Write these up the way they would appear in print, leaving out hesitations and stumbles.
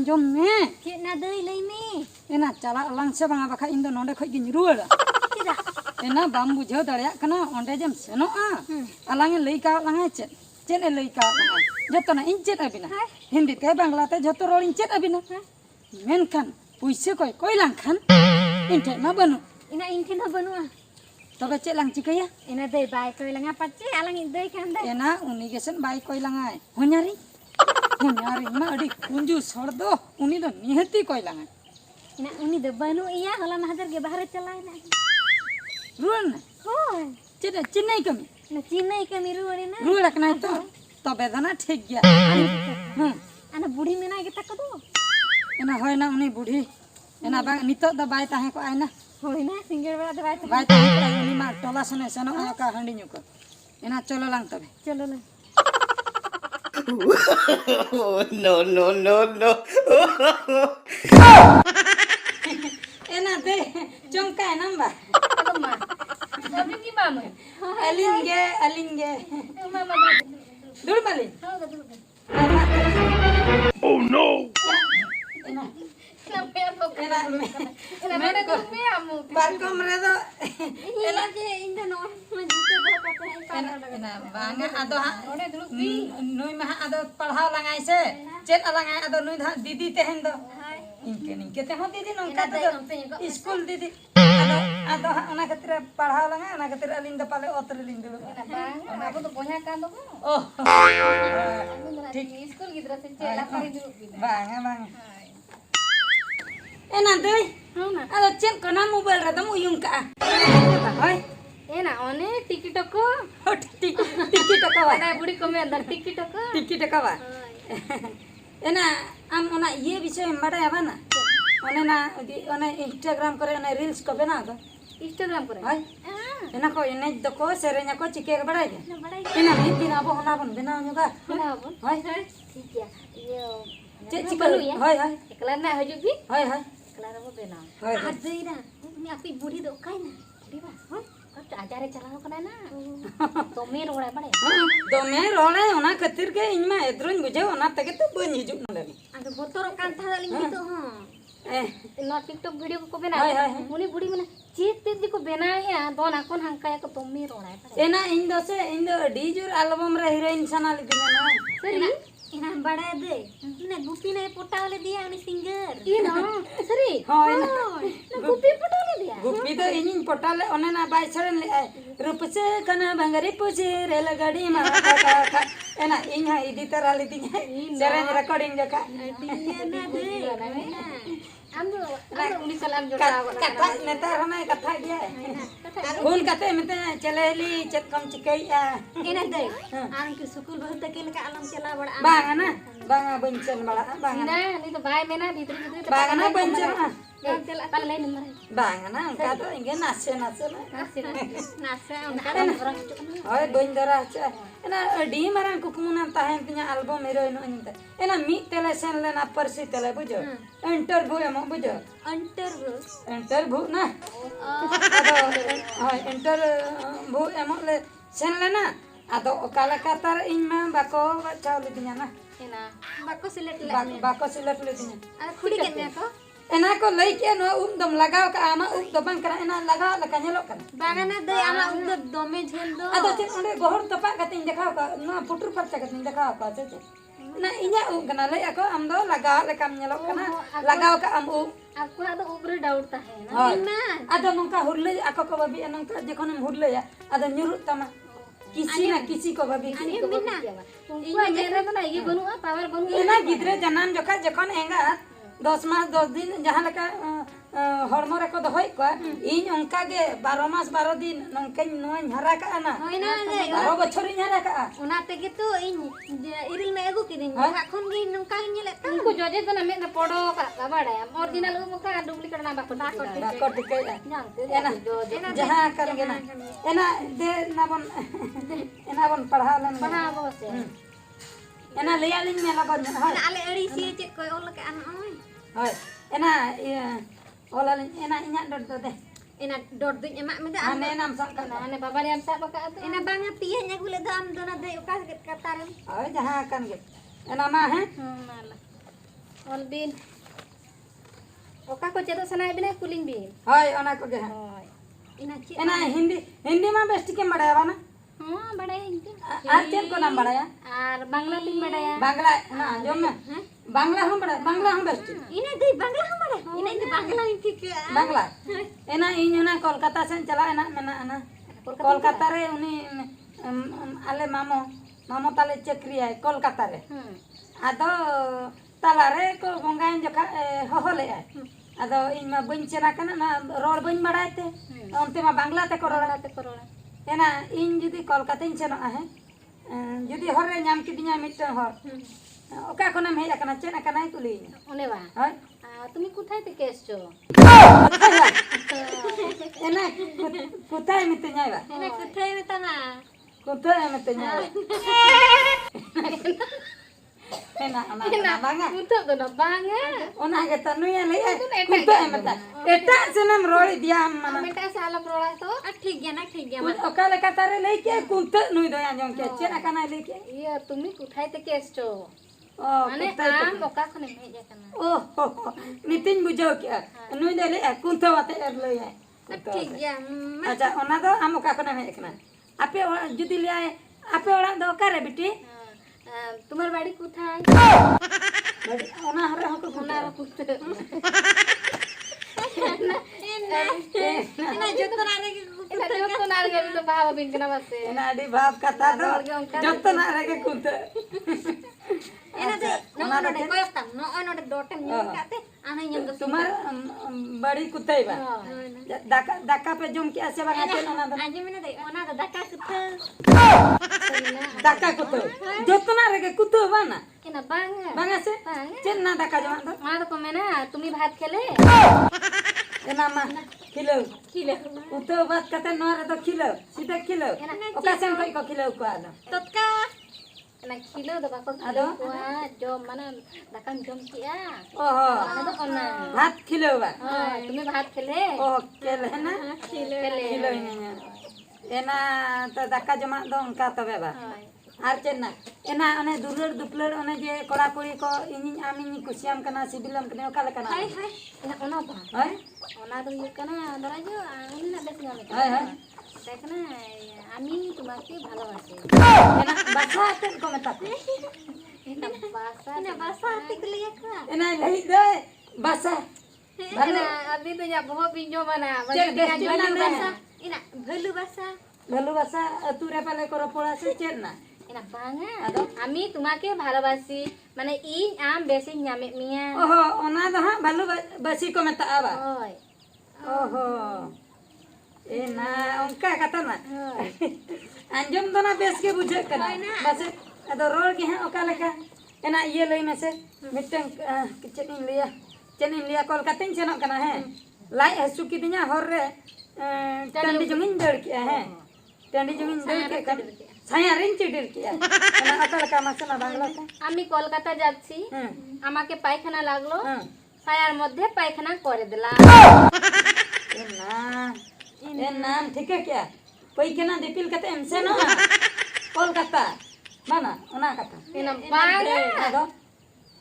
anjom me. Cik na deui leuy me. Ena cala alang se banga bakha indo nonde khoj giñ ruwara. Tidak. Ena bam bujhaw dareyak kana onde jem senoa. Alang e lei ka alang chet. Chet e lei ka alang. Jotona in chet abina. Hindi te bangla te joto rol in chet abina. Menkan puise koy lang khan. Inte ma banu. Ina intin ho banua. Tobe chet lang cikaya. Ina deui bai koy langa pace alang deui kan de. Ena uni gesen bai koy langai. Hunyari. Hunyari ma adi kunju sordo uni do nihati koy langai. Ina uni do banu iya hola mahadar ge bahar chalai na. Ruan. Hoi. Chinai kami. Na Chinai kami ruwari na. Ruwara kana to. Tobe dana ठीक गया. Ana budi mena ge takko do. Ena hoy na uni budhi. Ena bang nitok da bai tahe ko aina. Hoi na singgir bala de bai. Bai tahe ko uni ma tola sene seno ka handi nyuko. Ena cholo lang tobe. Chalo na. No. Ena de chongka namba. Apa ma? Sabi ki mama. Alinge. Mama. Dur bali. Oh no. Ena Sampai apa? ena Ina bada tu pe amu. barkom redo. Ina je inda no. Majuto do kata Ena banga ado ha nui ma ado padhaw langai se. Chet alangai ado nui didi tehen do. Inke te ho didi nongka to school didi. Ado ona khatir padhaw langai ona khatir aling do pale otre ling do. Aku tuh punya kan tuh. Oh. Tik school gidra se cek lapari dulu gitu. Bang. Ena dei. Hauna. Ado chet kona mobile ra dam uyung ka. Hoy. Ena one tiket ko. Tiket ka wa. Ada budi kome andar tiket ko. Tiket ka wa. Ena am ona ye বিষয় বাড়ায় আবা না one না one Instagram করে one reels কবে না তো Instagram করে. হয় এনা কো এনে দকো সেরেña ko চিকে বাড়ায় দে Na balai. এনা মিত দিন আবো হনা বন বেনাও ñuga Kenapa? হয় ঠিক ya. Yo. cek cikalu ya হয় Kelar na haju bi. হয় Kelar apa bena? হয় Ada ina. Ini api budi do kai na. Di ba? Hah? Kau ajare chalao kana na. Tomir urai bade. dome role ona khatir ke iñma edroñ bujhe ona tege to bañ hijuk na lagi Ada botor kan tha daling gitu ha. eh No TikTok video ko bena. Hai. Muni budi mana? Chit tit ko bena ya. Don akon hangka ya ko tomir urai bade. ena iñ do dijur album re heroin sanali dinya na Seri? Ina bada de. Ina gupi na potale dia ni singer. Ina. Seri? Hoi na. Na gupi potale dia. गुप्पी तो इनिन पोटाले ओने ना by छरन ले रूप से कना बंगरी पुछे rail गाड़ी मा का एना इन हा इदी तरह ली दी सेरेन रिकॉर्डिंग जका Dia na de. Amdo uni salam jota कथा नेता हमें कथा दिया फोन कते मते चलेली चेत कम चिकैया Ina de. Ang ke sukul bahut takil ka alam cela bada. बांगना बांगा बंचन बड़ा बांगना Ina ni to bai mena ditri ditri. बांगना बंचन Cela pal lain nomor. बांगना उनका तो इंगे नाचे नाचे Nasa unka orang cuk. ओए बंदरा च एना डी मारन कुकुमुना ताहेन तिया एल्बम हेरोइन ओनिता एना मी तेले सेन लेना परसी तेले बुझो इंटरव्यू एमो बुझो इंटरव्यू ना हां इंटरव्यू एमो ले सेन लेना आदो ओकाला कातार इनमा बाको चावली तिया ना Ina. Bako silet le. बाको सिलेक्ट ले तिया Ada khudi ket na ko. एना को लई के नो दम लगाओ का आमा दो बंग करा एना लगाओ लका नेलो कना Bangana de ama unda dome jhel do. आदो चेन ओंडे गोहर तपा कते देखाओ का ना फुटुर परचा कते देखाओ का चे ना इnya कना लई ako am do लगाओ लका नेलो कना लगाओ का am Aku ada ubre doubt ta hai na. Hoy. Ina. Ada nongka hurle ako ko babi nongka jekon em hurle ya ada nyurut tama kisi ko babi Ani minna. Iya mera to na ye banu power banu. ena gidre janam joka jekon enga 10 मास 10 दिन जहां लका हड़मो रे को दहय को इन onka ge 12 मास 12 दिन नongkeñ noñ hara ka na Hoy na de. 12 বছর ইñ hara ka Una te gitu iril me agu kidin. Akon gi nungka nyele ta. Unku joje to na me na podo ka bada ya. Original muka duplicate na bakot bakot. ko dikai Jang te. ena jahan kan ge na ena de na bon पढ़ा लन Bana bo se. ena leya lin me la bon hoy Na ale eri si cek koy ol ka an oi. hoy ena ola lin ena inya dot do de Ina dot dunya mak me da. ane nam sak ka Ane baba liam sa baka tu. Ina banga piye nya gule dam dona de ukas ket katar. hoy jahan kan ge ena ma he Malah. ᱚᱞ ᱵᱤᱱ ᱚᱠᱟ ᱠᱚ ᱪᱮᱫᱚᱜ ᱥᱟᱱᱟᱭᱮᱫ ᱵᱤᱱᱟ ᱠᱩᱞᱤᱧ ᱵᱤᱱ ᱦᱳᱭ ᱚᱱᱟ ᱠᱚᱜᱮ ᱦᱟᱸᱜ ᱦᱳᱭ ᱤᱱᱟ ᱪᱮᱫ ᱮᱱᱟ हिंदी मा बेस्ट टीके बड़ाया बना ᱦᱚᱸ ᱵᱟᱲᱟᱭᱟᱹᱧ ᱛᱚ और चेन को नाम बड़ाया ᱟᱨ ᱵᱟᱝᱞᱟ ᱞᱤᱧ ᱵᱟᱲᱟᱭᱟ बांग्ला ना जो में बांग्ला हम बड़ा बांग्ला हम बेस्ट ᱤᱱᱟ ᱫᱚ ᱵᱟᱝᱞᱟ ᱦᱚᱸ ᱵᱟᱲᱟᱭ ᱤᱱᱟ ᱫᱚ ᱵᱟᱝᱞᱟ ᱞᱤᱧ ᱴᱷᱤᱠᱟ बांग्ला एना इन ना कोलकाता से चला एना मेना ना कोलकाता रे उनी आले मामो मामो ताले चक्री है कोलकाता रे आदो ताला रे को बंगाइन जखा होले है आदो इन मा बइन चना कना ना रोड बइन बड़ाते onte ma bangla te korora ena in judi kolkata in cheno ahe judi horre nyam kidinya mitton hor oka konam hej akana chen akana kuli one ba hoy তুমি কোথায় থেকে এসছো ena kutai mitnya ba এনা কোথায় মেতানা kutai mitnya ena ana banga untuk to na banga ona ge tanu ya le kutai meta eta senam roi diam mana meta salam rola to ঠিক গিয়া না ঠিক গিয়া oka le katare le ke kutai nui do anjong ke chen akana le ke ইয়া তুমি কোথায় থেকে এসছো oh মানে আম ওকা খনে মেজে কানা oh nitin bujau ke nui de le kuntai wate er le ya ঠিক গিয়া acha ona do am oka kona me ekna ape judi le ape ora do kare biti তোমার বাড়ি কোথায় ona hare hoko ওনার kuna কোথায় এনা যতন আরে এটা যতন আরে তো বাবা বিন কেনা বাসে ena adi bab kata do jotto na rege kuntai এনা দে না না কয়তাম না ওনা ডটে নিয়ে কাতে আনা ইন দো tumar badi kutai ba daka pe jom ke ase banga chen ona do আজ মিনা দে ওনা দা ডাকা কুথা daka kutu jotto na rege kutu bana কেনা Bangla banga se chen na daka joma do মা তো কমে না তুমি ভাত খেলে ena ma kilo খিলে kutu bat kata no re do kilo sida kilo oka sen koi ko kilo ko ado ততকা না খিলে তো বাকো আদো? কোয়া জম মানে ডাকান জম কিয়া oh মানে তো অনা hat kilo ba তুমি ভাত খেলে oh kele na খিলে kilo ini ena ta daka joma do onka tobe ba আর চেন না এনা অনে দুরর দুপলর অনে যে কড়া কড়ি কো ইনি আমি নি কুশিয়াম কানা সিবিলম কানে ওকালে কানা হাই হাই ওনা বা হয় ওনা তো কানা দরাজো আমি না বেশ গালে হয় হয় দেখ না আমি তোমাকে ভালোবাসি এনা বাসা তেন কো মেতা এটা বাসা টিকলি একটা এনা লই দে বাসা ভালো अभी तो या बहुत बिंजो बना চেন দেশ চুনা নে इना भलु बासा ভালো বাসা তুরে পালে করো পড়াছে চেন না इना बांगा আমি তোমাকে ভালোবাসি মানে ই আম বেশি ñame মিয়া ওহো ওনা দো হা ভালো বাসি কো মেতা আবা ওই ওহো এনা অঙ্কা কথা না ওই anjom do na bes ke bujhe kana bas ado rol ke ha oka leka ena iye lei mese miteng chenin liya kolkata in chenok kana he lai hasu kidinya horre tandi jungin deur kiya he tandi jungin deur ke kan saya rin chidir kiya ena oka leka masana bangla ka আমি কলকাতা যাচ্ছি আমাকে পায়খানা লাগলো ছায়ার মধ্যে পায়খানা করে দিলাম ena ঠিক है क्या paikana dipil kata emse no kolkata mana ona kata इना बांगा ado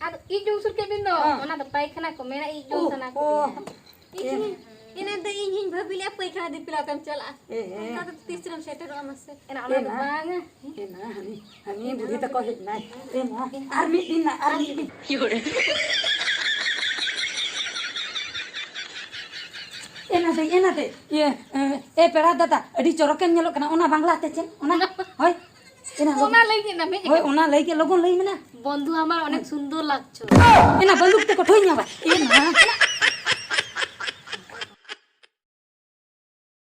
ado इ जो सुर के बिंदो ओना तो पायखाना को मेरा इ जो सना को इना तो इन भाबिला पायखाना दिपिला तम चला का तो तीसरम सेटर हमसे इना ओना तो बांगा ena hani budi ta ko hit nai ena army din na army din ena de ye pera data adi choroken nyelok kana ona bangla te chen ona hoy ena ওনা লাগি না মে hoy ona lei ke logon lei mena বন্ধু আমার অনেক সুন্দর লাগছো ena banduk te ko thoi nya ba ena